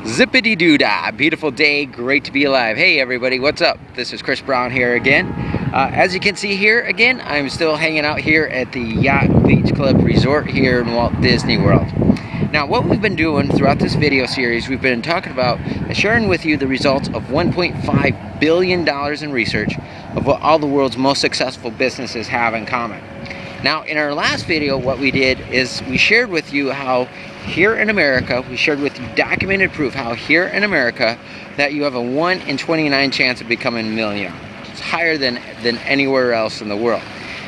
Zippity doo dah, beautiful day, great to be alive. Hey everybody, what's up? This is Chris Brown here again. As you can see here again, I'm still hanging out here at the Yacht Beach Club Resort here in Walt Disney World. Now what we've been doing throughout this video series, we've been talking about sharing with you the results of $1.5 billion in research of what all the world's most successful businesses have in common. Now in our last video, what we did is we shared with you how here in America, we shared with you documented proof how here in America that you have a 1 in 29 chance of becoming a millionaire. It's higher than anywhere else in the world.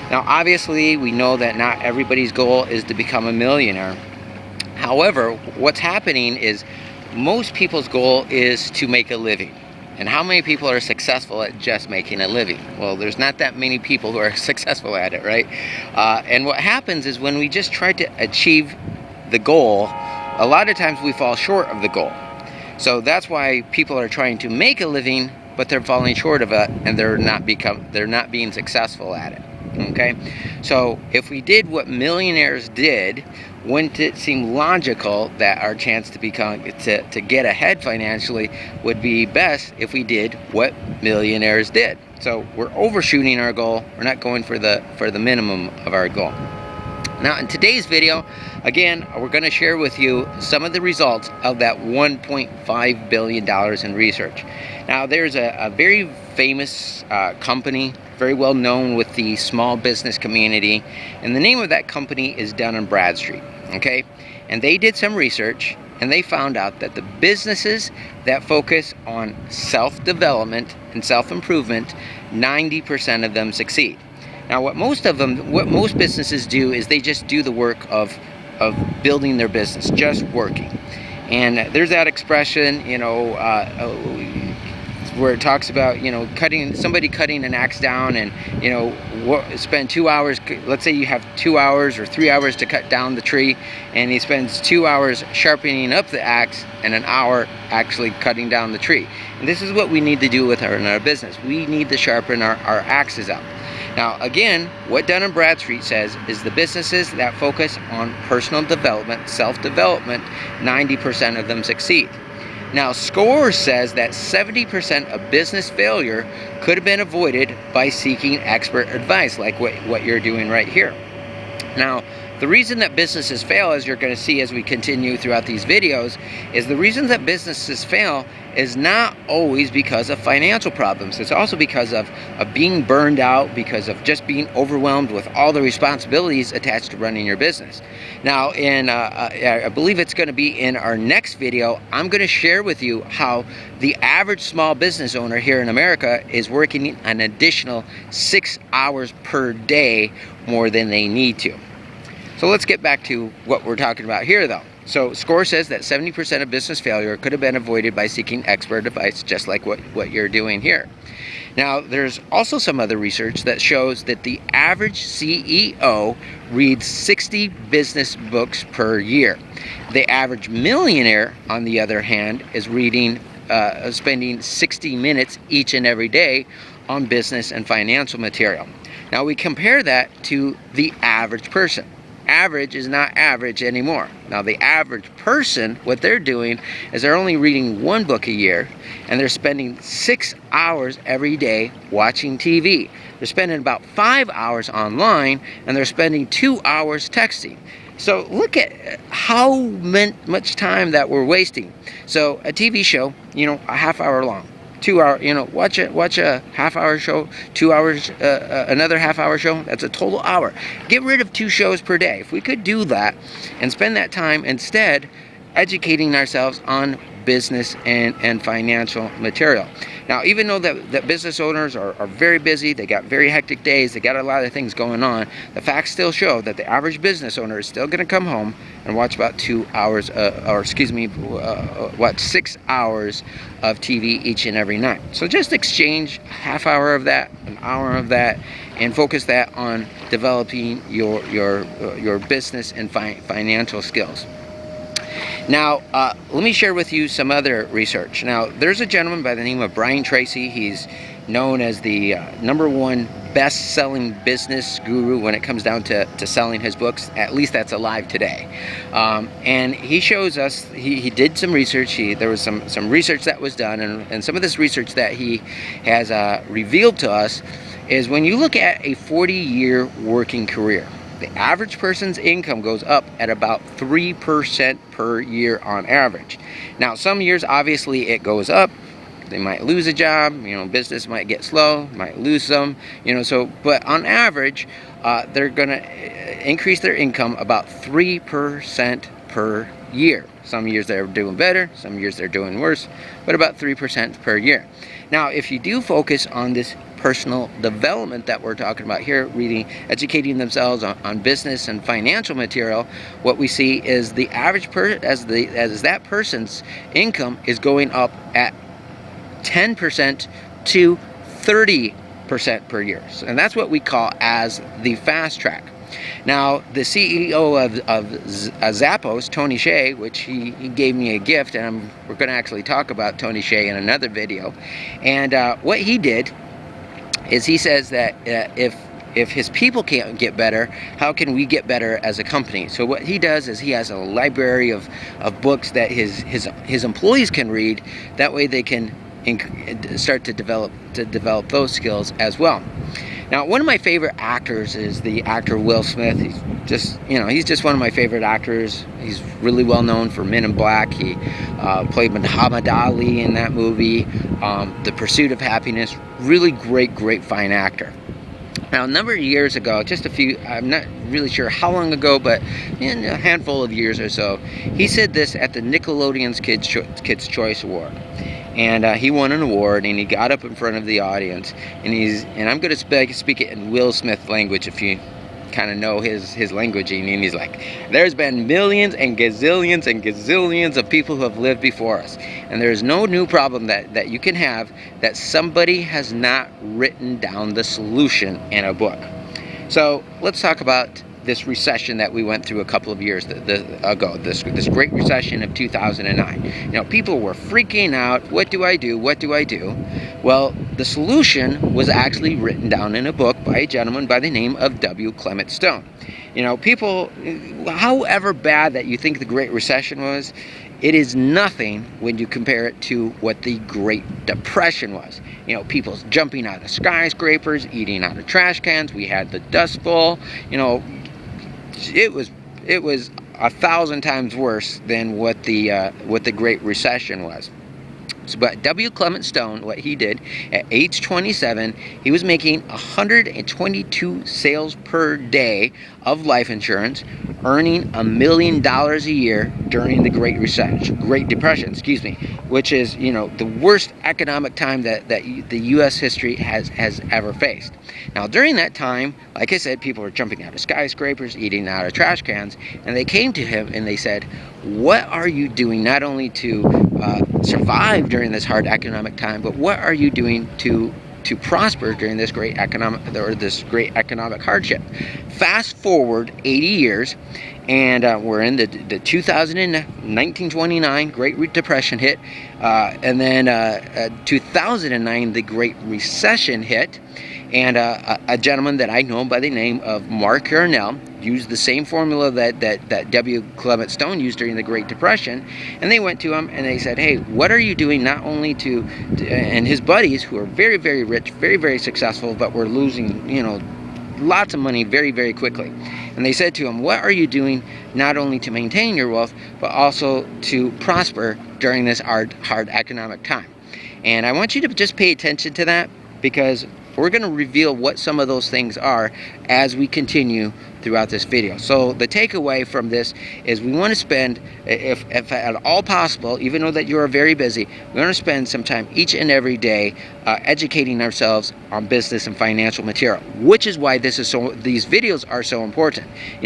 Now obviously we know that not everybody's goal is to become a millionaire. However, what's happening is most people's goal is to make a living. And how many people are successful at just making a living? Well, there's not that many people who are successful at it, right? And what happens is when we just try to achieve the goal, a lot of times we fall short of the goal. So that's why people are trying to make a living, but they're falling short of it, and they're not being successful at it. Okay, so if we did what millionaires did, wouldn't it seem logical that our chance to get ahead financially would be best if we did what millionaires did? So we're overshooting our goal. We're not going for the minimum of our goal. Now in today's video, again, we're going to share with you some of the results of that $1.5 billion in research. Now there's a very famous company, very well known with the small business community, and the name of that company is Dun & Bradstreet, okay? And they did some research, and they found out that the businesses that focus on self-development and self-improvement, 90% of them succeed. Now what most businesses do is they just do the work of building their business, just working. And there's that expression, you know, where it talks about, you know, somebody cutting an axe down, and, you know, spend 2 hours, let's say you have 2 hours or 3 hours to cut down the tree, and he spends 2 hours sharpening up the axe and an hour actually cutting down the tree. And this is what we need to do in our business. We need to sharpen our axes up. Now again, what Dun & Bradstreet says is the businesses that focus on personal development, self-development, 90% of them succeed. Now SCORE says that 70% of business failure could have been avoided by seeking expert advice, like what you're doing right here. Now the reason that businesses fail, as you're going to see as we continue throughout these videos, is the reason that businesses fail is not always because of financial problems. It's also because of being burned out, because of just being overwhelmed with all the responsibilities attached to running your business. Now, I believe it's going to be in our next video, I'm going to share with you how the average small business owner here in America is working an additional 6 hours per day more than they need to. So let's get back to what we're talking about here though. So SCORE says that 70% of business failure could have been avoided by seeking expert advice, just like what you're doing here. Now there's also some other research that shows that the average CEO reads 60 business books per year. The average millionaire, on the other hand, is spending 60 minutes each and every day on business and financial material. Now we compare that to the average person. Average is not average anymore. Now the average person, what they're doing is they're only reading 1 book a year, and they're spending 6 hours every day watching TV. They're spending about 5 hours online, and they're spending 2 hours texting. So look at how much time that we're wasting. So a TV show, you know, a half hour long. 2 hour, you know, watch a half hour show, 2 hours, another half hour show, that's a total hour. Get rid of 2 shows per day. If we could do that and spend that time instead educating ourselves on business and financial material. Now, even though that business owners are very busy, they got very hectic days, they got a lot of things going on, the facts still show that the average business owner is still going to come home and watch about 2 hours, watch 6 hours of TV each and every night. So just exchange a half hour of that, an hour of that, and focus that on developing your business and financial skills. Now, let me share with you some other research. Now, there's a gentleman by the name of Brian Tracy. He's known as the #1 best-selling business guru when it comes down to selling his books. At least that's alive today. And he shows us, he did some research. There was some research that was done, and some of this research that he has revealed to us is when you look at a 40-year working career, the average person's income goes up at about 3% per year on average. Now, some years, obviously, it goes up. They might lose a job, business might get slow, might lose some, but on average, they're gonna increase their income about 3% per year. Some years they're doing better, some years they're doing worse, but about 3% per year. Now, if you do focus on this personal development that we're talking about here, educating themselves on business and financial material, what we see is the average as that person's income is going up at 10% to 30% per year. And that's what we call as the fast track. Now, the CEO of Zappos, Tony Hsieh, which he gave me a gift, and we're going to actually talk about Tony Hsieh in another video. And what he did is he says that if his people can't get better, how can we get better as a company? So what he does is he has a library of books that his employees can read. That way they can start to develop those skills as well. Now, one of my favorite actors is the actor Will Smith. He's just one of my favorite actors. He's really well known for Men in Black. He played Muhammad Ali in that movie, The Pursuit of Happiness. Really great fine actor. Now, a number of years ago, I'm not really sure how long ago, but in a handful of years or so, he said this at the Nickelodeon's Kids' Choice Award. And he won an award, and he got up in front of the audience, and I'm going to speak it in Will Smith language if you kind of know his languaging, and he's like, there's been millions and gazillions of people who have lived before us, and there's no new problem that you can have that somebody has not written down the solution in a book. So let's talk about this recession that we went through a couple of years ago, this great recession of 2009. People were freaking out. What do I do? Well, the solution was actually written down in a book by a gentleman by the name of W. Clement Stone. People, however bad that you think the Great Recession was, it is nothing when you compare it to what the Great Depression was. People jumping out of skyscrapers, eating out of trash cans. We had the Dust Bowl. It was 1,000 times worse than what the Great Recession was. But W. Clement Stone, what he did at age 27, he was making 122 sales per day of life insurance, earning $1 million a year during the Great Depression, which is the worst economic time that the U.S. history has ever faced. Now, during that time, like I said, people were jumping out of skyscrapers, eating out of trash cans, and they came to him and they said, what are you doing not only to survive during this hard economic time, but what are you doing to prosper during this great economic hardship? Fast forward 80 years, and we're in the 1929 Great Depression hit, and then 2009 the Great Recession hit, and a gentleman that I know by the name of Mark Yarnell used the same formula that W. Clement Stone used during the Great Depression, and they went to him and they said, hey, what are you doing not only to and his buddies, who are very, very rich, very, very successful, but were losing, lots of money very, very quickly. And they said to him, what are you doing not only to maintain your wealth, but also to prosper during this hard economic time? And I want you to just pay attention to that, because we're going to reveal what some of those things are as we continue throughout this video. So the takeaway from this is we want to spend, if at all possible, even though that you are very busy, we want to spend some time each and every day educating ourselves on business and financial material, which is why these videos are so important.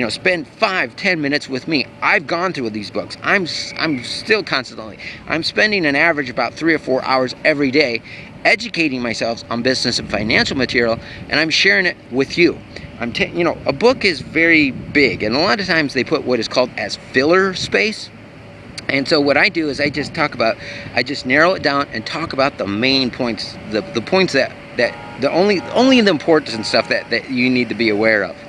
Spend 5-10 minutes with me. I've gone through these books. I'm still constantly, I'm spending an average about 3 or 4 hours every day educating myself on business and financial material, and I'm sharing it with you. A book is very big, and a lot of times they put what is called as filler space. And so what I do is I just narrow it down and talk about the main points, the points that that the only the importance and stuff that you need to be aware of.